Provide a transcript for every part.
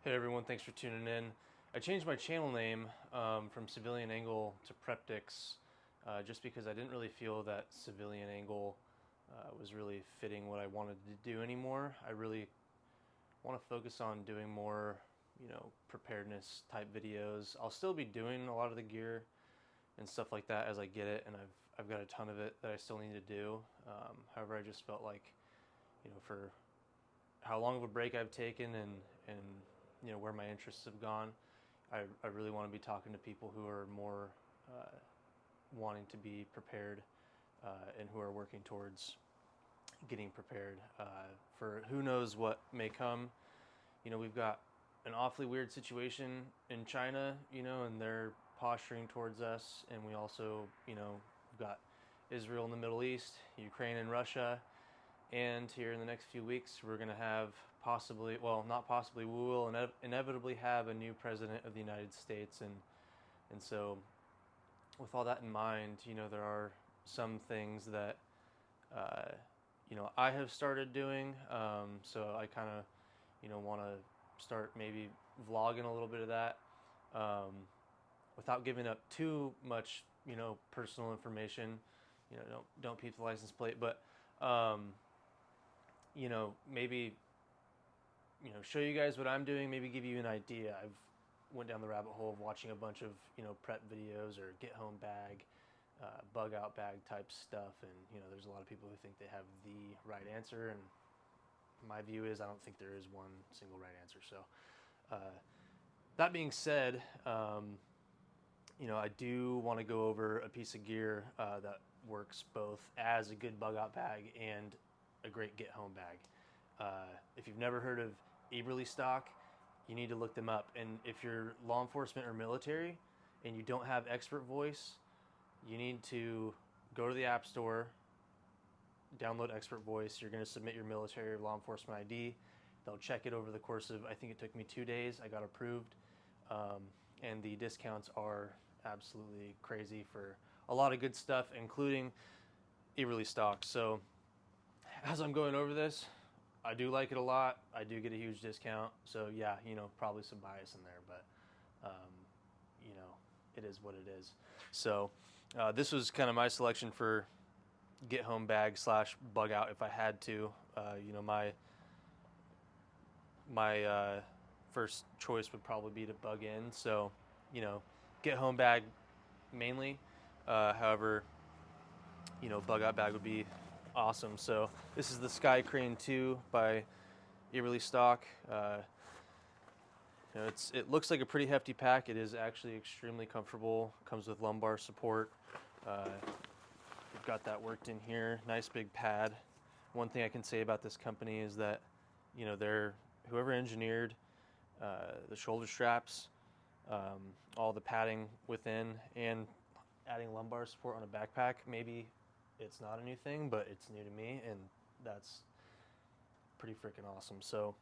Hey everyone, thanks for tuning in. I changed my channel name from Civilian Angle to Preptics just because I didn't really feel that Civilian Angle was really fitting what I wanted to do anymore. I really want to focus on doing more, preparedness type videos. I'll still be doing a lot of the gear and stuff like that as I get it, and I've got a ton of it that I still need to do. However, I just felt like, for how long of a break I've taken and where my interests have gone, I really want to be talking to people who are more wanting to be prepared and who are working towards getting prepared for who knows what may come. We've got an awfully weird situation in China, and they're posturing towards us, and we also, we've got Israel in the Middle East, Ukraine and Russia. And here in the next few weeks, we're going to have possibly, well, not possibly, we will inevitably have a new president of the United States. And so with all that in mind, there are some things that, I have started doing. So I kind of, want to start maybe vlogging a little bit of that without giving up too much, personal information. Don't peep the license plate, but maybe, show you guys what I'm doing, maybe give you an idea. I've went down the rabbit hole of watching a bunch of, prep videos or get home bag, bug out bag type stuff. And, there's a lot of people who think they have the right answer. And my view is I don't think there is one single right answer. So that being said, I do want to go over a piece of gear that works both as a good bug out bag and a great get home bag. If you've never heard of Eberlestock, you need to look them up. And if you're law enforcement or military and you don't have expert voice, you need to go to the App Store, download expert voice. You're going to submit your military or law enforcement ID. They'll check it over the course of, I think it took me 2 days. I got approved. And the discounts are absolutely crazy for a lot of good stuff, including Eberlestock. So as I'm going over this, I do like it a lot. I do get a huge discount. So yeah, probably some bias in there, but it is what it is. So this was kind of my selection for get home bag / bug out if I had to. My first choice would probably be to bug in. So, get home bag mainly. However, bug out bag would be awesome. So this is the Sky Crane 2 by Eberlestock. It looks like a pretty hefty pack. It is actually extremely comfortable. Comes with lumbar support. We've got that worked in here. Nice big pad. One thing I can say about this company is that, whoever engineered the shoulder straps, all the padding within, and adding lumbar support on a backpack, maybe it's not a new thing, but it's new to me, and that's pretty freaking awesome. So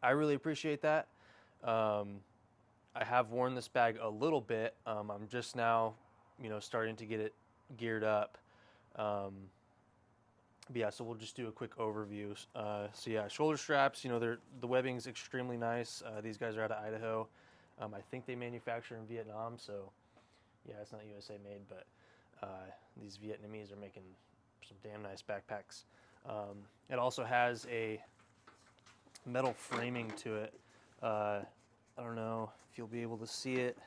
I really appreciate that. I have worn this bag a little bit. I'm just now, starting to get it geared up. But yeah, so we'll just do a quick overview. So yeah, shoulder straps, the webbing's extremely nice. These guys are out of Idaho. I think they manufacture in Vietnam, so yeah, it's not USA made, but these Vietnamese are making some damn nice backpacks. It also has a metal framing to it. I don't know if you'll be able to see it.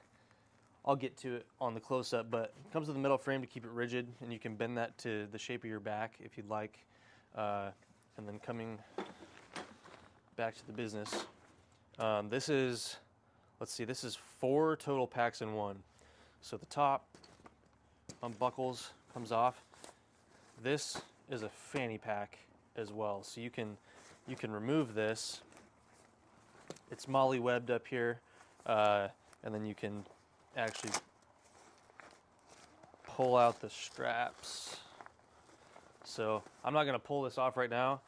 I'll get to it on the close-up, but it comes with a metal frame to keep it rigid, and you can bend that to the shape of your back if you'd like. And then coming back to the business, this is 4 total packs in one. So the top unbuckles, comes off. This is a fanny pack as well, so you can remove this. It's molly webbed up here, and then you can actually pull out the straps. So I'm not going to pull this off right now.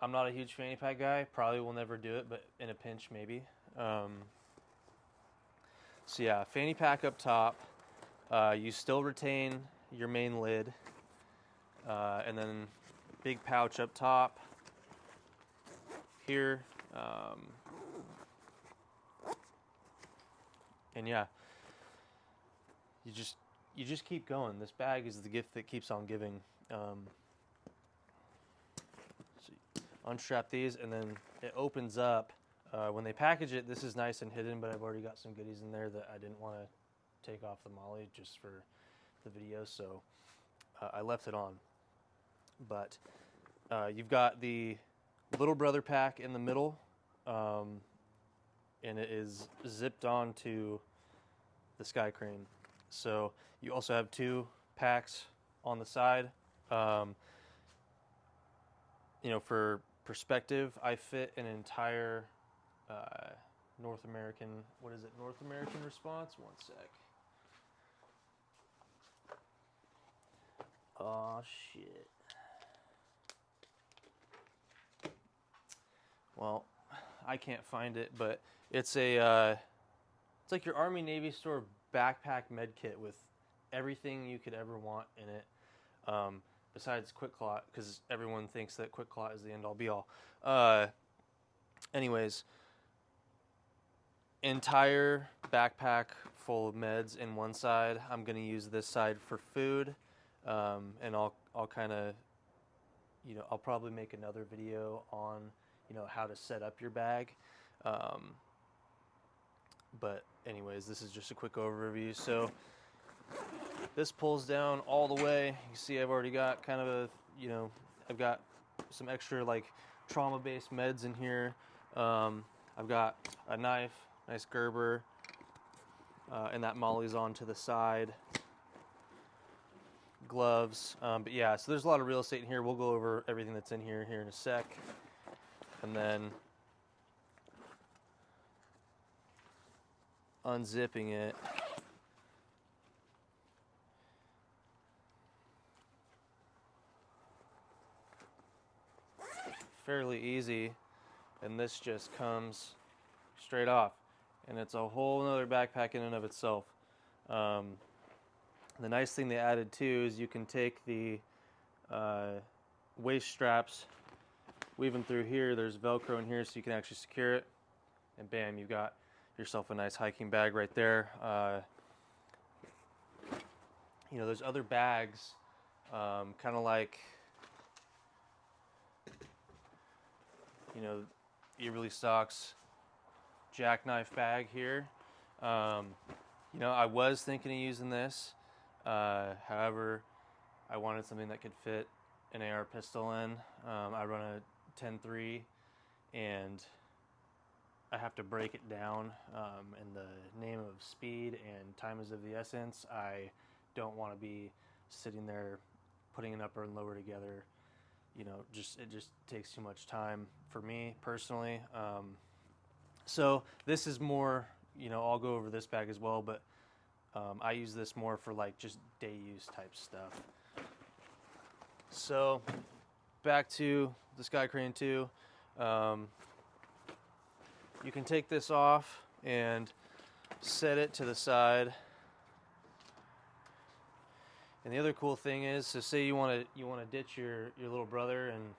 I'm not a huge fanny pack guy. Probably will never do it, but in a pinch maybe. So yeah, fanny pack up top. You still retain your main lid, and then big pouch up top here. And yeah, you just keep going. This bag is the gift that keeps on giving. So unstrap these, and then it opens up. When they package it, this is nice and hidden, but I've already got some goodies in there that I didn't want to take off the molly just for the video, so I left it on. But you've got the little brother pack in the middle, and it is zipped onto the Sky Crane. So you also have 2 packs on the side. For perspective, I fit an entire North American, North American response? One sec. Oh shit. Well, I can't find it, but it's it's like your Army Navy store backpack med kit with everything you could ever want in it, besides Quick Clot, because everyone thinks that Quick Clot is the end all be all. Anyways, entire backpack full of meds in one side. I'm gonna use this side for food, and I'll kind of, I'll probably make another video on, how to set up your bag. But anyways, this is just a quick overview. So this pulls down all the way. You see I've already got kind of a, I've got some extra like trauma-based meds in here. I've got a knife, nice Gerber, and that molly's on to the side. Gloves, but yeah, so there's a lot of real estate in here. We'll go over everything that's in here in a sec. And then unzipping it. Fairly easy, and this just comes straight off, and it's a whole nother backpack in and of itself. The nice thing they added too is you can take the waist straps, weave them through here. There's Velcro in here so you can actually secure it, and bam, you've got yourself a nice hiking bag right there. There's other bags, kind of like, Eberlestock's jackknife bag here. I was thinking of using this. However, I wanted something that could fit an AR pistol in. I run a 10-3, and I have to break it down. In the name of speed and time is of the essence, I don't want to be sitting there putting an upper and lower together. It just takes too much time for me personally. So this is more, I'll go over this bag as well, but I use this more for like just day use type stuff. So back to the Sky Crane 2. You can take this off and set it to the side. And the other cool thing is, so say you want to ditch your little brother and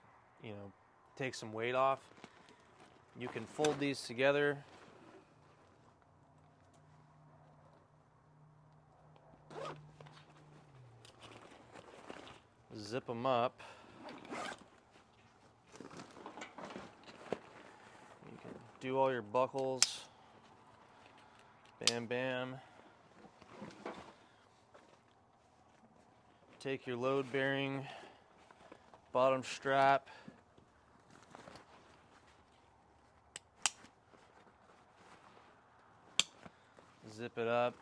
take some weight off, you can fold these together. Zip them up. You can do all your buckles. Bam, bam. Take your load bearing bottom strap. Zip it up.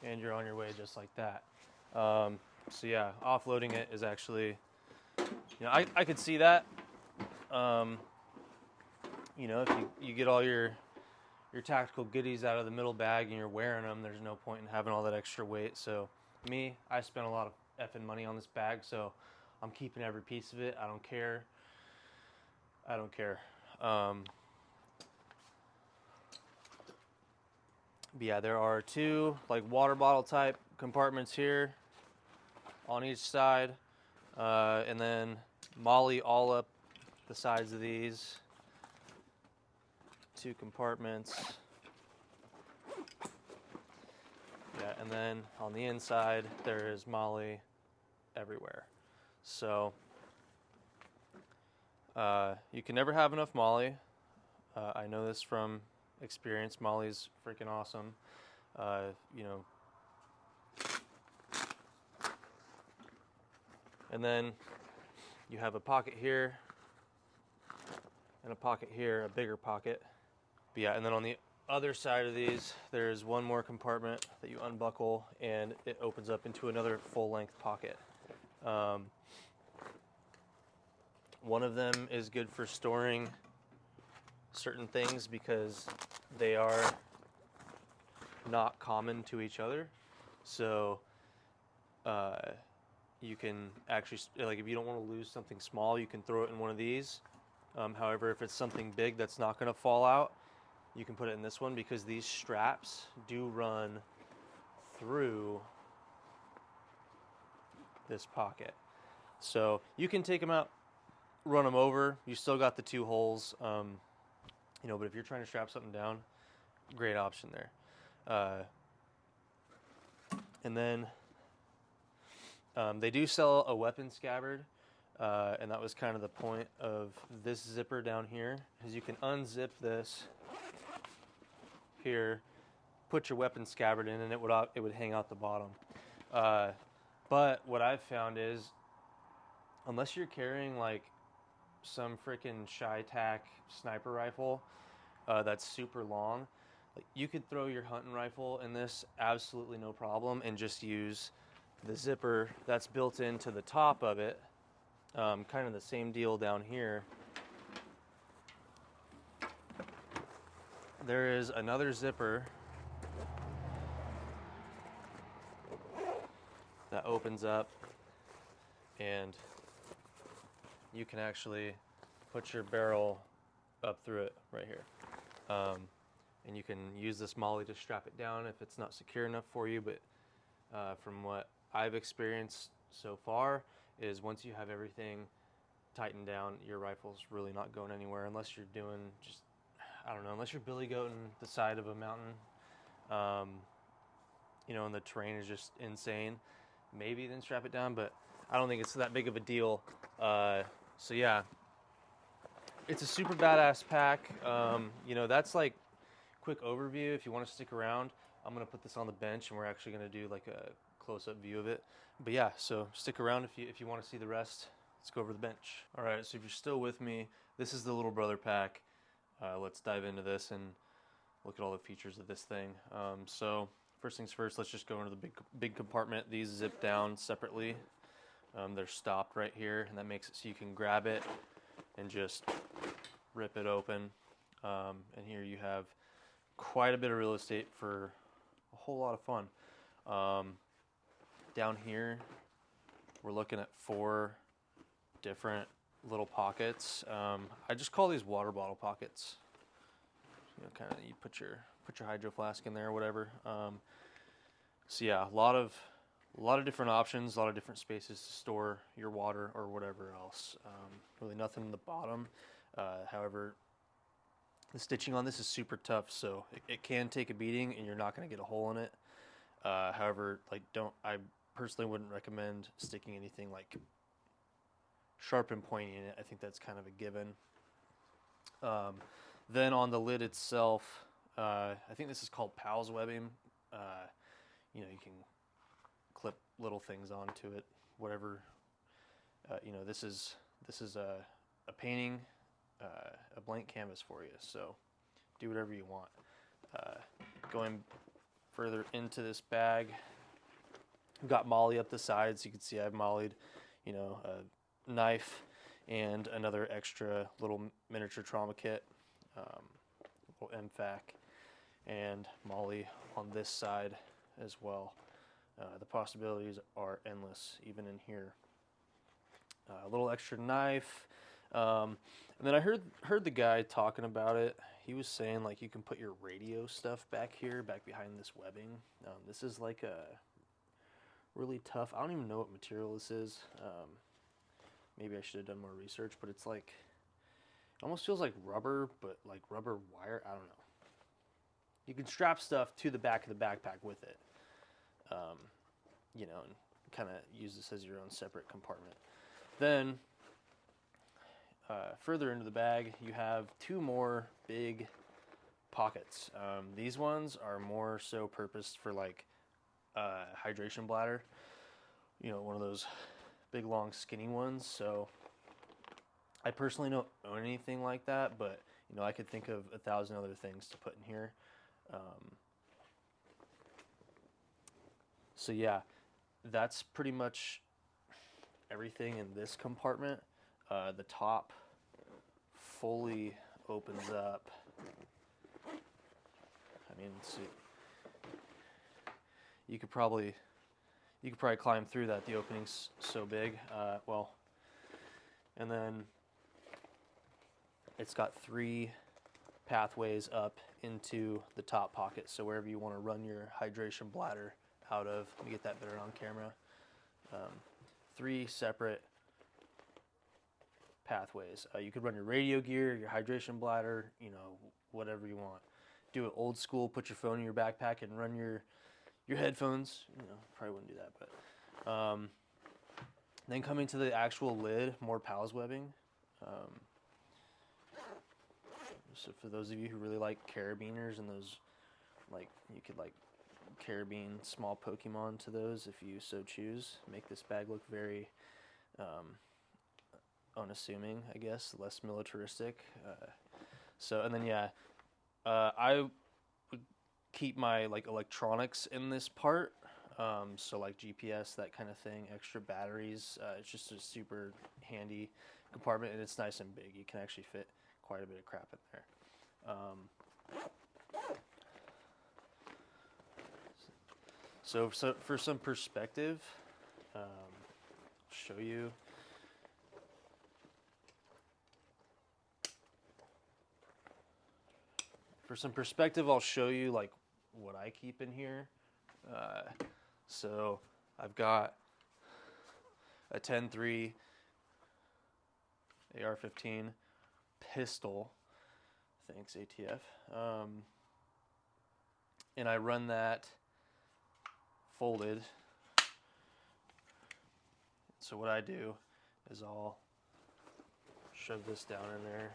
And you're on your way just like that. So yeah, offloading it is actually, I could see that. If you get all your tactical goodies out of the middle bag and you're wearing them, there's no point in having all that extra weight. So I spent a lot of effing money on this bag, so I'm keeping every piece of it. I don't care. But yeah, there are 2 like water bottle type compartments here on each side, and then molly all up the sides of these. 2 compartments. Yeah, and then on the inside, there is moly everywhere. So you can never have enough moly. I know this from experience. Moly's freaking awesome. You know, and then you have a pocket here and a pocket here, a bigger pocket. But yeah, and then on the other side of these, there's one more compartment that you unbuckle and it opens up into another full-length pocket. One of them is good for storing certain things because they are not common to each other. So you can actually, like, if you don't want to lose something small, you can throw it in one of these. However, if it's something big that's not going to fall out, you can put it in this one because these straps do run through this pocket. So you can take them out, run them over. You still got the 2 holes, you know, but if you're trying to strap something down, great option there. And then they do sell a weapon scabbard, and that was kind of the point of this zipper down here, is you can unzip this here, put your weapon scabbard in, and it would hang out the bottom. But what I've found is, unless you're carrying like some freaking Chi-Tac sniper rifle that's super long, like, you could throw your hunting rifle in this absolutely no problem and just use the zipper that's built into the top of it. Kind of the same deal down here. There is another zipper that opens up, and you can actually put your barrel up through it right here. And you can use this molly to strap it down if it's not secure enough for you, but from what I've experienced so far is once you have everything tightened down, your rifle's really not going anywhere unless you're doing just, I don't know, unless you're billy goating the side of a mountain, you know, and the terrain is just insane. Maybe then strap it down, but I don't think it's that big of a deal. So yeah, it's a super badass pack. You know, that's like quick overview. If you want to stick around, I'm going to put this on the bench and we're actually going to do like a close-up view of it. But yeah, so stick around if you want to see the rest. Let's go over the bench. All right, so if you're still with me, this is the little brother pack. Let's dive into this and look at all the features of this thing. So first things first, let's just go into the big compartment. These zip down separately. They're stopped right here, and that makes it so you can grab it and just rip it open. And here you have quite a bit of real estate for a whole lot of fun. Down here, we're looking at 4 different little pockets. I just call these water bottle pockets. You know, kind of you put your hydro flask in there or whatever. So yeah, a lot of different options, a lot of different spaces to store your water or whatever else. Really nothing in the bottom. However, the stitching on this is super tough, so it can take a beating and you're not going to get a hole in it. However, like, I personally wouldn't recommend sticking anything like sharp and pointy in it. I think that's kind of a given. Then on the lid itself, I think this is called PALS webbing. You know, you can clip little things onto it, whatever. You know, this is a painting, a blank canvas for you, so do whatever you want. Going further into this bag, I've got molly up the sides. You can see I've mollied, you know, a knife and another extra little miniature trauma kit, little MFAC, and molly on this side as well. The possibilities are endless, even in here. A little extra knife. And then I heard the guy talking about it. He was saying, like, you can put your radio stuff back here, back behind this webbing. This is like a really tough, I don't even know what material this is. Maybe I should have done more research, but it's like Almost feels like rubber, but like rubber wire. I don't know. You can strap stuff to the back of the backpack with it, um, you know, and kind of use this as your own separate compartment. Then, further into the bag, you have two more big pockets. These ones are more so purposed for like hydration bladder. You know, one of those big, long, skinny ones. So I personally don't own anything like that, but you know, I could think of 1,000 other things to put in here. So yeah, that's pretty much everything in this compartment. The top fully opens up. I mean, let's see. You could probably climb through that. The opening's so big. Well, and then it's got 3 pathways up into the top pocket. So wherever you want to run your hydration bladder out of, let me get that better on camera. 3 separate pathways. You could run your radio gear, your hydration bladder, you know, whatever you want. Do it old school. Put your phone in your backpack and run your headphones. You know, probably wouldn't do that, but then coming to the actual lid, more pals webbing. So for those of you who really like carabiners and those, like, you could like carabine small Pokemon to those if you so choose. Make this bag look very unassuming, I guess, less militaristic. So, and then yeah, I would keep my like electronics in this part. So like GPS, that kind of thing, extra batteries. It's just a super handy compartment, and it's nice and big. You can actually fit quite a bit of crap in there. So for some perspective, I'll show you. For some perspective, I'll show you like what I keep in here. So I've got a 10-3 AR-15 pistol. Thanks, ATF. And I run that folded. So what I do is I'll shove this down in there.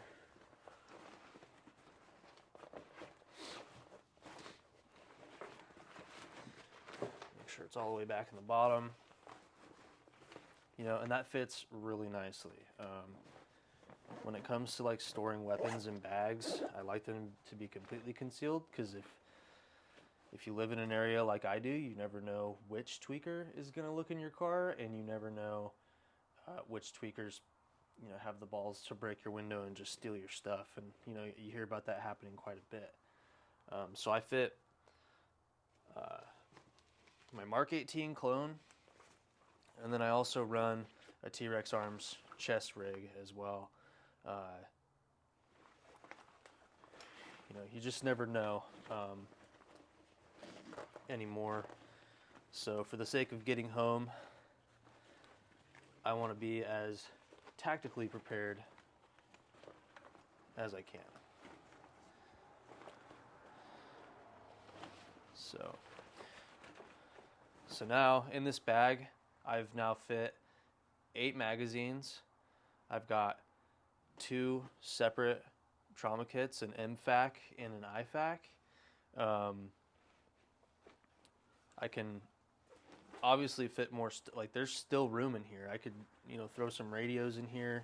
Make sure it's all the way back in the bottom. You know, and that fits really nicely. When it comes to like storing weapons in bags, I like them to be completely concealed, because if you live in an area like I do, you never know which tweaker is going to look in your car, and you never know which tweakers, you know, have the balls to break your window and just steal your stuff. And you know, you hear about that happening quite a bit. So I fit my Mark 18 clone, and then I also run a T-Rex Arms chest rig as well. You know, you just never know anymore. So for the sake of getting home, I want to be as tactically prepared as I can. So now in this bag, I've now fit 8 magazines. I've got 2 separate trauma kits, an MFAC and an IFAC. I can obviously fit more, like there's still room in here. I could, you know, throw some radios in here,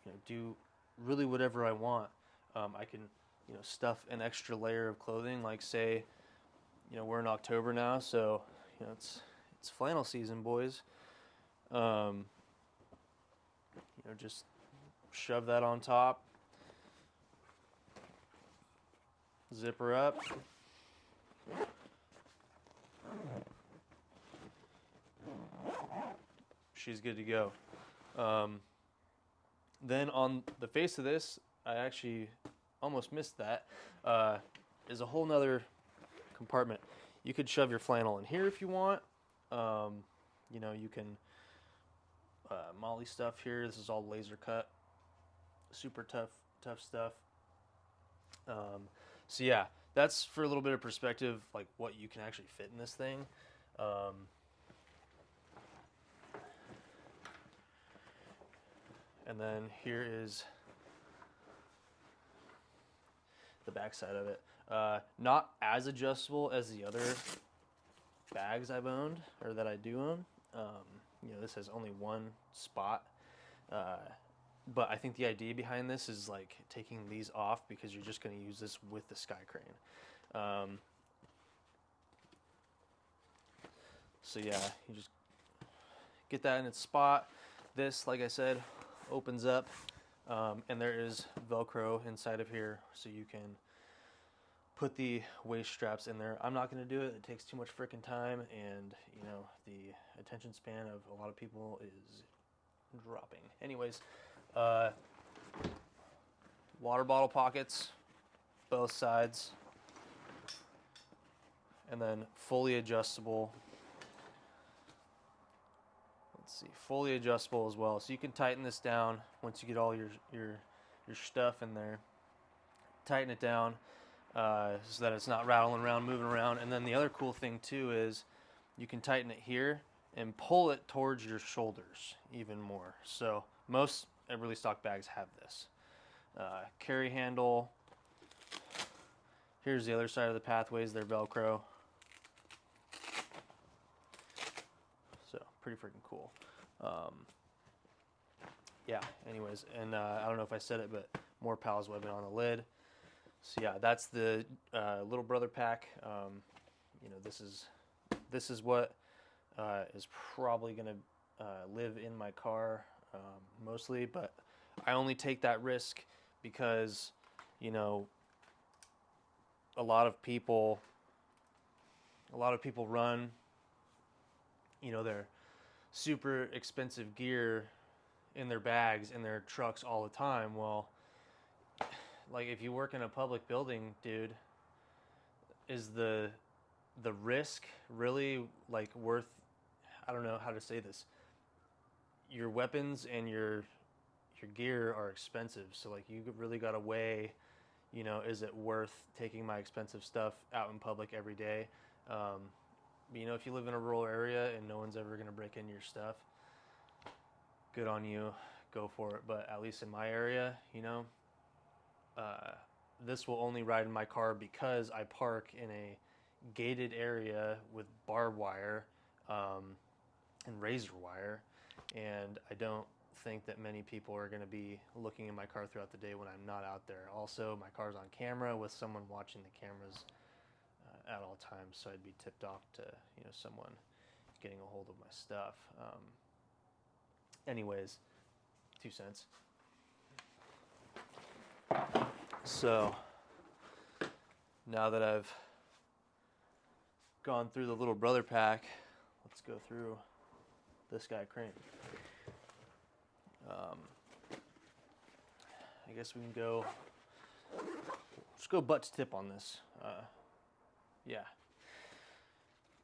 you know, do really whatever I want. I can, you know, stuff an extra layer of clothing, like say, you know, we're in October now, so, you know, it's flannel season, boys. You know, just shove that on top, zipper up. She's good to go. Then on the face of this, I actually almost missed that, is a whole nother compartment. You could shove your flannel in here if you want. You know, you can Molly stuff here. This is all laser cut. super tough stuff. So yeah, that's for a little bit of perspective, like what you can actually fit in this thing. And then here is the back side of it. Not as adjustable as the other bags I've owned, or that I do own. You know, this has only one spot. But I think the idea behind this is like taking these off because you're just going to use this with the sky crane. So yeah, you just get that in its spot. This, like I said, opens up, and there is Velcro inside of here, so you can put the waist straps in there. I'm not going to do it. It takes too much freaking time, and you know the attention span of a lot of people is dropping. Anyways, water bottle pockets, both sides, and then fully adjustable. Let's see, fully adjustable as well. So you can tighten this down once you get all your stuff in there. Tighten it down so that it's not rattling around, moving around. And then the other cool thing too is you can tighten it here and pull it towards your shoulders even more. So most Eberlestock bags have this. Carry handle. Here's the other side of the pathways. They're Velcro. So pretty freaking cool. Yeah, anyways, and I don't know if I said it, but more Pals webbing on the lid. So yeah, that's the little brother pack. You know, this is what is probably gonna live in my car mostly, but I only take that risk because, you know, a lot of people run, you know, their super expensive gear in their bags in their trucks all the time. Well, like if you work in a public building, dude, is the risk really like worth, I don't know how to say this. Your weapons and your gear are expensive, so like you really got to weigh, you know, is it worth taking my expensive stuff out in public every day? You know, if you live in a rural area and no one's ever going to break into your stuff, good on you, go for it. But at least in my area, you know, this will only ride in my car because I park in a gated area with barbed wire and razor wire, and I don't think that many people are going to be looking in my car throughout the day when I'm not out there. Also, my car's on camera with someone watching the cameras at all times, so I'd be tipped off to, you know, someone getting a hold of my stuff. Anyways, 2 cents. So now that I've gone through the little brother pack, let's go through this guy crane. I guess we can go, just go butt to tip on this. Yeah.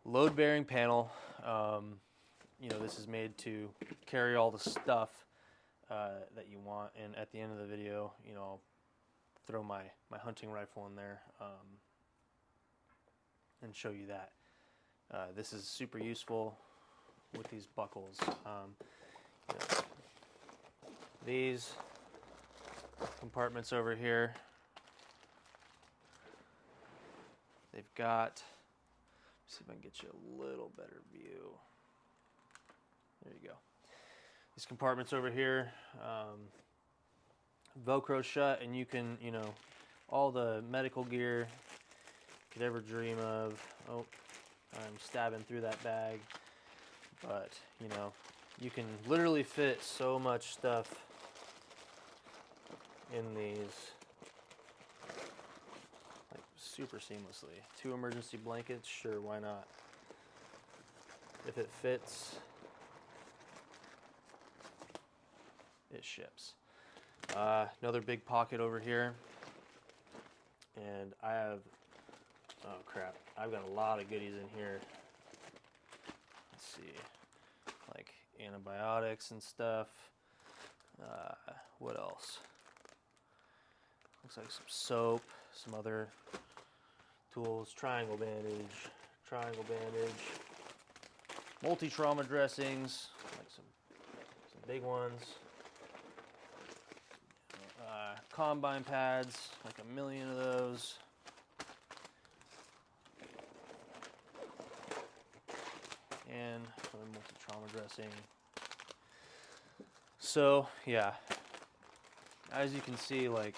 Load bearing panel. You know, this is made to carry all the stuff that you want, and at the end of the video, you know, I'll throw my hunting rifle in there and show you that. This is super useful with these buckles. You know, these compartments over here, they've got, let's see if I can get you a little better view. There you go. These compartments over here, Velcro shut, and you can, you know, all the medical gear you could ever dream of. Oh, I'm stabbing through that bag. But, you know, you can literally fit so much stuff in these, like, super seamlessly. 2 emergency blankets, sure, why not? If it fits, it ships. Another big pocket over here, and I have, oh crap, I've got a lot of goodies in here. Let's see, like antibiotics and stuff. What else? Looks like some soap, some other tools, triangle bandage, multi-trauma dressings, like some big ones, combine pads, like a million of those. And another multi-trauma dressing. So yeah, as you can see, like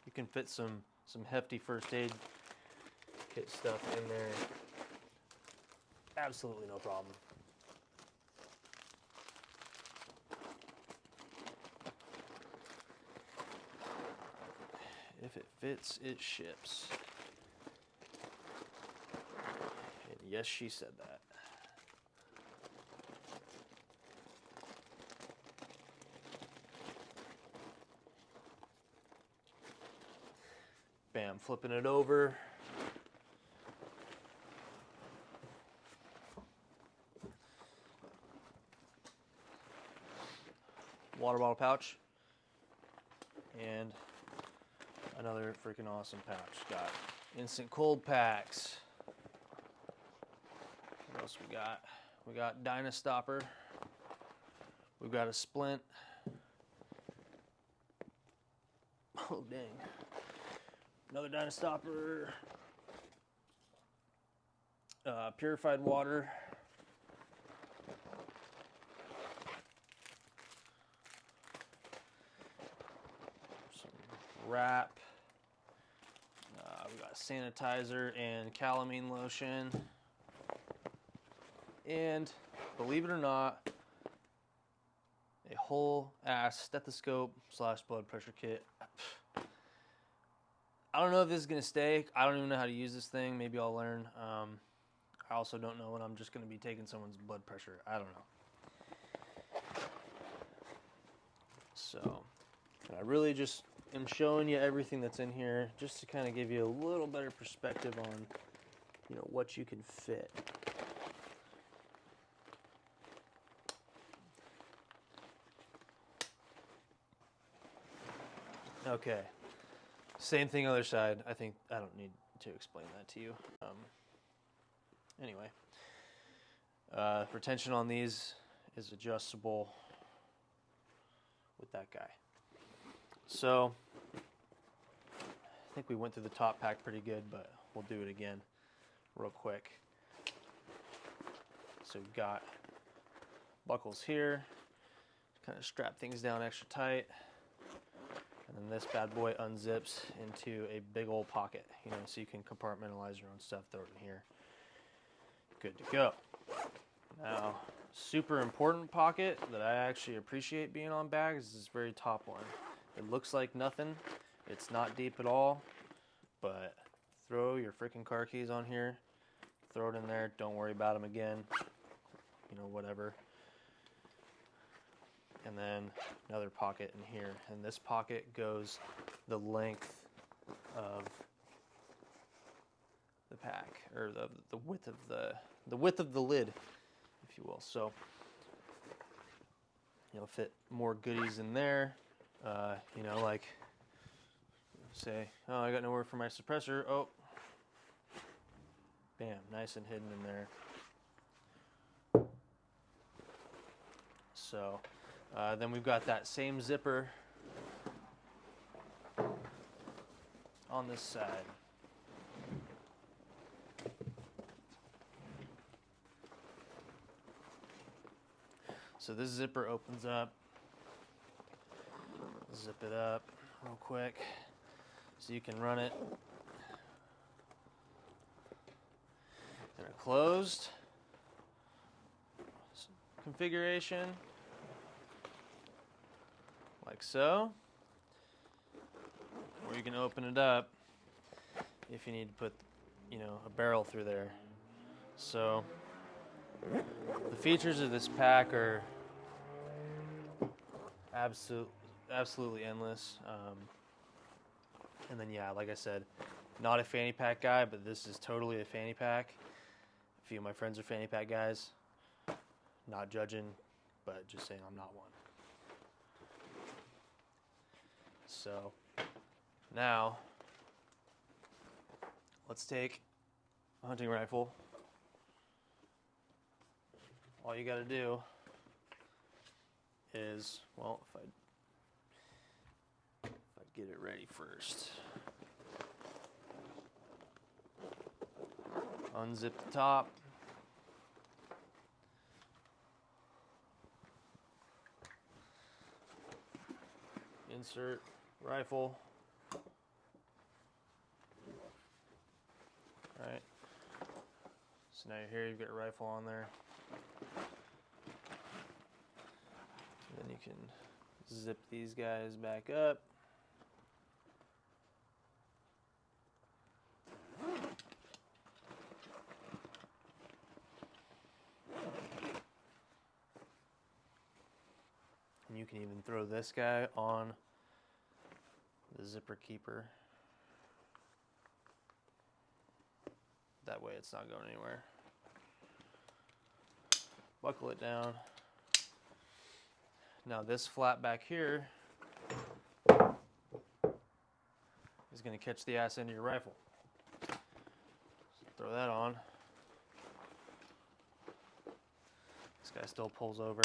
you can fit some hefty first aid kit stuff in there. Absolutely no problem. If it fits, it ships. And yes, she said that. Bam, flipping it over. Water bottle pouch. And another freaking awesome pouch. Got instant cold packs. What else we got? We got Dynastopper. We've got a splint. Oh dang. Another Dynastopper. Purified water. Some wrap. We got sanitizer and calamine lotion. And believe it or not, a whole ass stethoscope / blood pressure kit. I don't know if this is going to stay. I don't even know how to use this thing. Maybe I'll learn. I also don't know when I'm just going to be taking someone's blood pressure. I don't know. So, I really just am showing you everything that's in here just to kind of give you a little better perspective on, you know, what you can fit. Okay. Same thing other side. I don't need to explain that to you. Anyway, retention on these is adjustable with that guy. So I think we went through the top pack pretty good, but we'll do it again real quick. So we've got buckles here, kind of strap things down extra tight. And then this bad boy unzips into a big old pocket, you know, so you can compartmentalize your own stuff, throw it in here. Good to go. Now, super important pocket that I actually appreciate being on bags is this very top one. It looks like nothing. It's not deep at all, but throw your freaking car keys on here, throw it in there, don't worry about them again, you know, whatever. And then another pocket in here, and this pocket goes the length of the pack, or the width of the lid, if you will. So you'll fit more goodies in there. You know, like say, oh, I got nowhere for my suppressor. Oh, bam, nice and hidden in there. So. Then we've got that same zipper on this side. So this zipper opens up. Zip it up real quick so you can run it. And a closed configuration. Like so, or you can open it up if you need to put, you know, a barrel through there. So the features of this pack are absolutely endless. And then yeah, like I said, not a fanny pack guy, but this is totally a fanny pack. A few of my friends are fanny pack guys. Not judging, but just saying I'm not one. So Now, let's take a hunting rifle. All you got to do is, well, if I get it ready first, unzip the top. Insert rifle. All right. So now you're here, you've got your rifle on there. And then you can zip these guys back up. And you can even throw this guy on the zipper keeper. That way it's not going anywhere. Buckle it down. Now this flap back here is going to catch the ass end of your rifle. So throw that on. This guy still pulls over.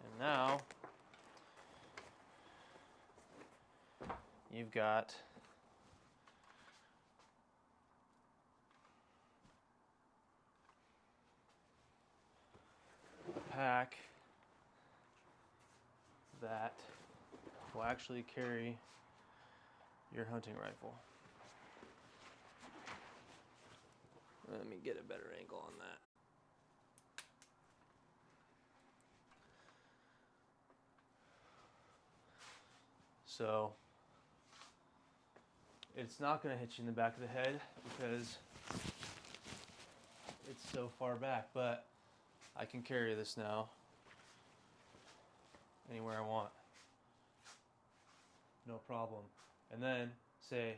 And now you've got a pack that will actually carry your hunting rifle. Let me get a better angle on that. So it's not going to hit you in the back of the head because it's so far back, but I can carry this now anywhere I want. No problem. And then say,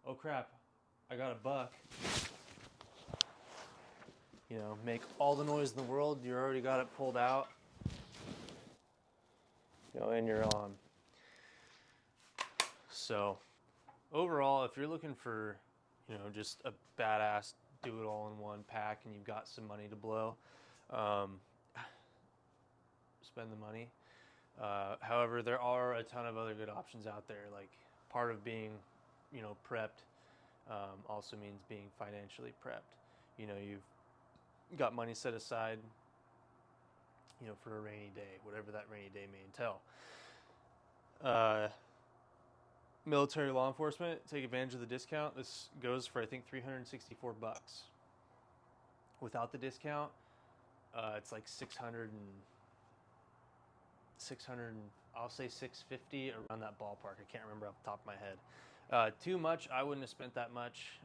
oh crap, I got a buck. You know, make all the noise in the world. You already got it pulled out. You know, and you're on. So overall, if you're looking for, you know, just a badass do it all in one pack and you've got some money to blow, spend the money. However, there are a ton of other good options out there. Like, part of being, you know, prepped also means being financially prepped. You know, you've got money set aside, you know, for a rainy day, whatever that rainy day may entail. Military law enforcement, take advantage of the discount. This goes for, I think, $364. Without the discount, it's like 600, I'll say 650, around that ballpark. I can't remember off the top of my head. Too much, I wouldn't have spent that much.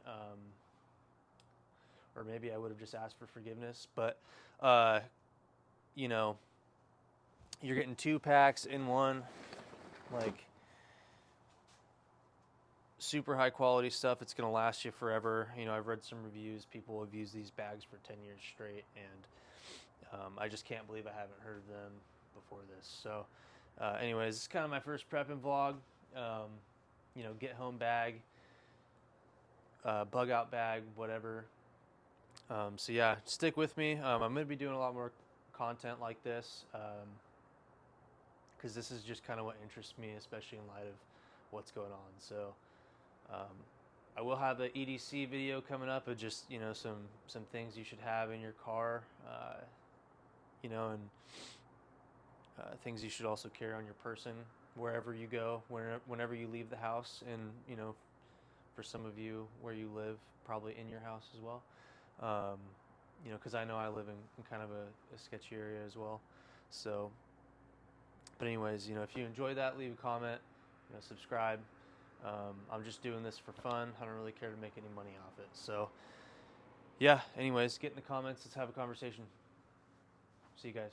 Or maybe I would have just asked for forgiveness. But, you know, you're getting 2 packs in one. Like, super high quality stuff. It's going to last you forever. You know, I've read some reviews. People have used these bags for 10 years straight, and I just can't believe I haven't heard of them before this. So anyways, it's kind of my first prepping vlog. You know, get home bag, bug out bag, whatever. So yeah, stick with me. I'm going to be doing a lot more content like this, because this is just kind of what interests me, especially in light of what's going on. So I will have the EDC video coming up of just, you know, some things you should have in your car, you know, and things you should also carry on your person wherever you go, whenever you leave the house, and, you know, for some of you where you live, probably in your house as well. You know, because I know I live in kind of a sketchy area as well. So, but anyways, you know, if you enjoyed that, leave a comment, you know, subscribe. I'm just doing this for fun. I don't really care to make any money off it. So yeah, anyways, get in the comments. Let's have a conversation. See you guys.